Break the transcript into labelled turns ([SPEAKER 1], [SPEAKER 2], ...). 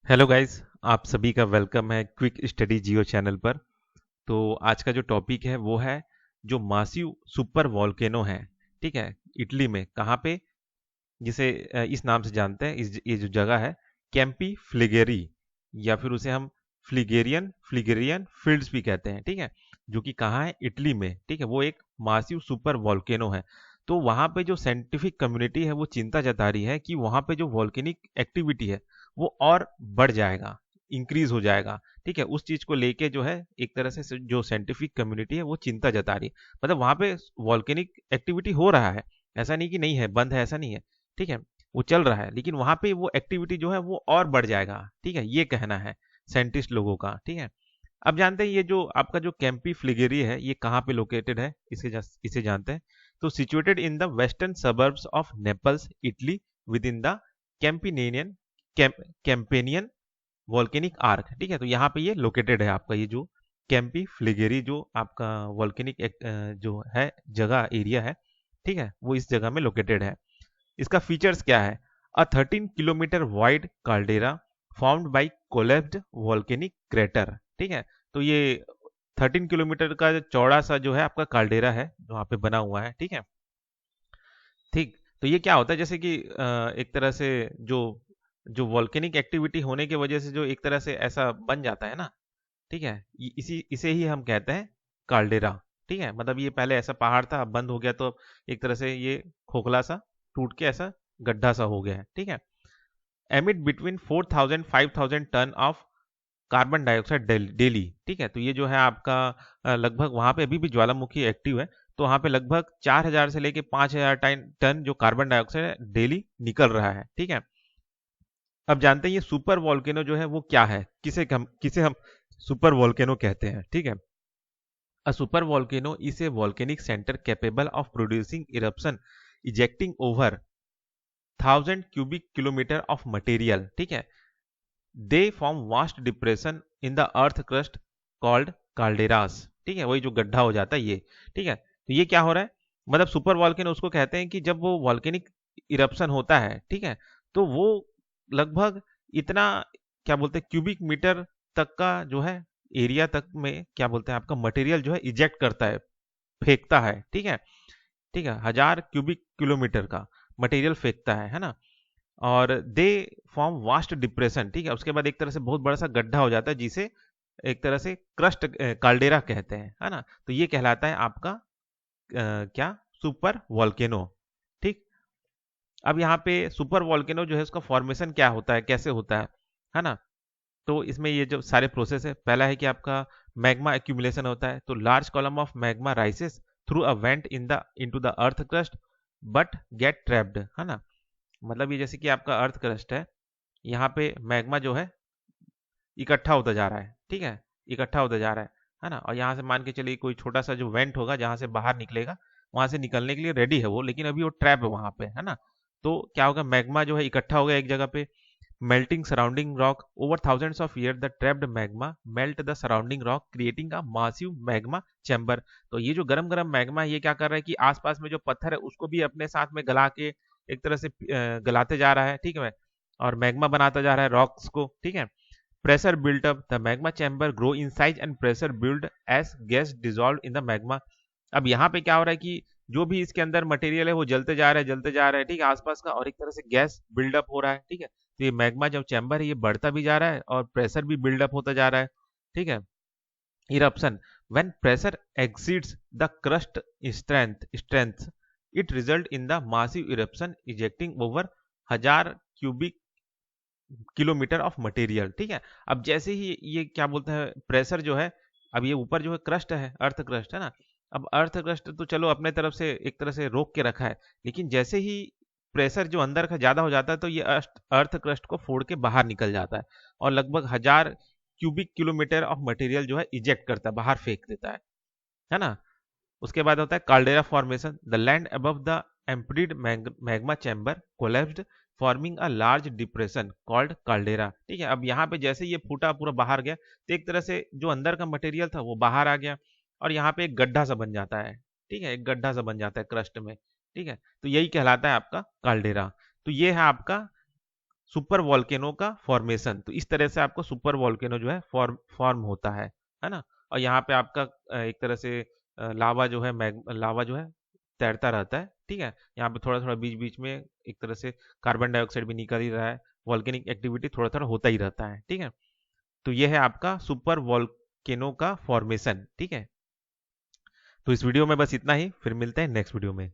[SPEAKER 1] Hello guys, आप सभी का वेलकम है क्विक स्टडी जियो चैनल पर। तो आज का जो टॉपिक है वो है जो मासिव सुपर वॉल्केनो है। ठीक है, इटली में कहाँ पे, जिसे इस नाम से जानते हैं, ये जो जगह है कैंपी फ्लिगेरी, या फिर उसे हम फ्लिगेरियन फ्लिगेरियन फील्ड्स भी कहते हैं। ठीक है, जो कि कहाँ है, इटली में। ठीक है, वो एक मासिव सुपर वॉल्केनो है। तो वहाँ पे जो साइंटिफिक कम्युनिटी है वो चिंता जता रही है कि वहाँ पे जो वॉल्केनिक एक्टिविटी है वो और बढ़ जाएगा, इंक्रीज हो जाएगा। ठीक है, उस चीज को लेके जो है एक तरह से जो साइंटिफिक कम्युनिटी है वो चिंता जता रही है। मतलब वहाँ पे वॉल्केनिक एक्टिविटी हो रहा है, ऐसा नहीं कि नहीं है, बंद है, ऐसा नहीं है। ठीक है, वो चल रहा है, लेकिन वहां पे वो एक्टिविटी जो है वो और बढ़ जाएगा। ठीक है, ये कहना है साइंटिस्ट लोगों का। ठीक है, अब जानते हैं ये जो आपका जो कैंपी फ्लिगेरी है ये कहाँ पे लोकेटेड है, इसे जानते हैं। तो situated in the western suburbs of Naples, Italy, within the Campanian Campanian volcanic arc. ठीक है, तो यहाँ पे ये लोकेटेड है आपका ये जो कैंपी फ्लिगेरी, जो आपका वॉल्केनिक जो है जगह, एरिया है। ठीक है, वो इस जगह में लोकेटेड है। इसका फीचर्स क्या है? A 13 kilometre wide caldera formed by collapsed volcanic crater. ठीक है, तो ये 13 किलोमीटर का चौड़ा सा जो है आपका कार्डेरा है जो वहाँ पे बना हुआ है। ठीक है, ठीक। तो ये क्या होता है, जैसे कि एक तरह से जो जो वॉल्केनिक एक्टिविटी होने की वजह से जो एक तरह से ऐसा बन जाता है ना। ठीक है, इसी इसे ही हम कहते हैं काल्डेरा। ठीक है, मतलब ये पहले ऐसा पहाड़ था, अब बंद हो गया, तो एक तरह से ये खोखला सा टूट के ऐसा गड्ढा सा हो गया है। ठीक है, emit between 4000 5000 ton of carbon dioxide daily. ठीक है, तो ये जो है आपका लगभग वहां पे अभी भी ज्वालामुखी एक्टिव है। तो वहां पे लगभग 4000 से लेके 5000 टन जो कार्बन डाइऑक्साइड डेली निकल रहा है। ठीक है, अब जानते हैं ये सुपर वॉल्केनो जो है वो क्या है, किसे हम सुपर वॉल्केनो कहते हैं। ठीक है, A supervolcano is a volcanic center capable of producing eruption, ejecting over 1000 cubic kilometer of material. ठीक है, they form vast depression in the earth crust called calderas. ठीक है, वही जो गड्ढा हो जाता है ये। ठीक है, तो ये क्या हो रहा है, मतलब सुपर वॉल्केनो उसको कहते हैं कि जब वो वॉल्केनिक इरप्शन होता है, ठीक है, तो वो लगभग इतना, क्या बोलते हैं, क्यूबिक मीटर तक का जो है एरिया तक में, क्या बोलते हैं, आपका मटेरियल जो है इजेक्ट करता है, फेंकता है। ठीक है, ठीक है, 1000 क्यूबिक किलोमीटर का मटेरियल फेंकता है ना। और दे फॉर्म वास्ट डिप्रेशन। ठीक है, उसके बाद एक तरह से बहुत बड़ा सा गड्ढा हो जाता है जिसे एक तरह से क्रस्ट काल्डेरा कहते हैं, है ना। तो ये कहलाता है आपका क्या, सुपर वॉल्केनो। ठीक, अब यहाँ पे सुपर वॉल्केनो जो है उसका फॉर्मेशन क्या होता है, कैसे होता है ना। तो इसमें ये जो सारे प्रोसेस है, पहला है कि आपका मैग्मा एक्यूमुलेशन होता है। तो large column of magma राइसेस through a went into the earth crust but get trapped, है ना। मतलब ये जैसे कि आपका अर्थ क्रस्ट है, यहाँ पे मैग्मा जो है इकट्ठा होता जा रहा है। ठीक है, इकट्ठा होता जा रहा है ना। और यहाँ से मान के चलिए कोई छोटा सा जो वेंट होगा जहाँ से बाहर निकलेगा, वहां से निकलने के लिए रेडी है वो, लेकिन अभी वो ट्रैप है वहां पे, है ना। तो क्या होगा, मैग्मा जो है इकट्ठा हो गया एक जगह पे, melting surrounding rock over thousands of years the trapped magma melt the surrounding rock creating a massive magma chamber। तो ये जो गरम गरम मैग्मा है ये क्या कर रहा है कि आसपास में जो पत्थर है उसको भी अपने साथ में गला के एक तरह से गलाते जा रहा है। ठीक है, और मैग्मा बनाता जा रहा है रॉक्स को। ठीक है, pressure built up the magma chamber grow in size and pressure build as gas dissolved in the magma। अब यहाँ पे क्या हो रहा है कि जो भी इसके अंदर मटेरियल है वो जलते जा रहा है, जलते जा रहा है, ठीक है, आसपास का, और एक तरह से गैस बिल्डअप हो रहा है। ठीक है, तो ये मैग्मा जो चैम्बर है ये बढ़ता भी जा रहा है और प्रेशर भी बिल्डअप होता जा रहा है। ठीक है, eruption when pressure exceeds the crust strength it result in the massive eruption ejecting over 1000 kilometre of material. ठीक है, अब जैसे ही ये क्या बोलते हैं प्रेशर जो है, अब ये ऊपर जो है क्रस्ट है, अर्थ क्रस्ट है ना। अब अर्थ क्रस्ट तो चलो अपने तरफ से एक तरह से रोक के रखा है, लेकिन जैसे ही प्रेशर जो अंदर का ज्यादा हो जाता है तो ये अर्थ क्रस्ट को फोड़ के बाहर निकल जाता है और लगभग 1000 क्यूबिक किलोमीटर ऑफ मटेरियल जो है इजेक्ट करता है, बाहर फेंक देता है ना। उसके बाद होता है caldera formation, the land above the emptied magma chamber collapsed forming a large depression called caldera. ठीक है, अब यहाँ पे जैसे ये फूटा पूरा बाहर गया तो एक तरह से जो अंदर का मटेरियल था वो बाहर आ गया और यहाँ पे एक गड्ढा सा बन जाता है। ठीक है, एक गड्ढा सा बन जाता है क्रस्ट में। ठीक है, तो यही कहलाता है आपका काल्डेरा। तो ये है आपका सुपर वॉल्केनो का फॉर्मेशन। तो इस तरह से आपको सुपर वॉल्केनो जो है फॉर्म होता है ना। और यहाँ पे आपका एक तरह से लावा जो है लावा जो है तैरता रहता है, ठीक है। यहाँ पे थोड़ा थोड़ा बीच बीच में एक तरह से कार्बन डाइऑक्साइड भी निकल ही रहा है, वॉल्केनिक एक्टिविटी थोड़ा थोड़ा होता ही रहता है, ठीक है। तो ये है आपका सुपर वॉल्केनो का फॉर्मेशन, ठीक है। तो इस वीडियो में बस इतना ही, फिर मिलते हैं नेक्स्ट वीडियो में।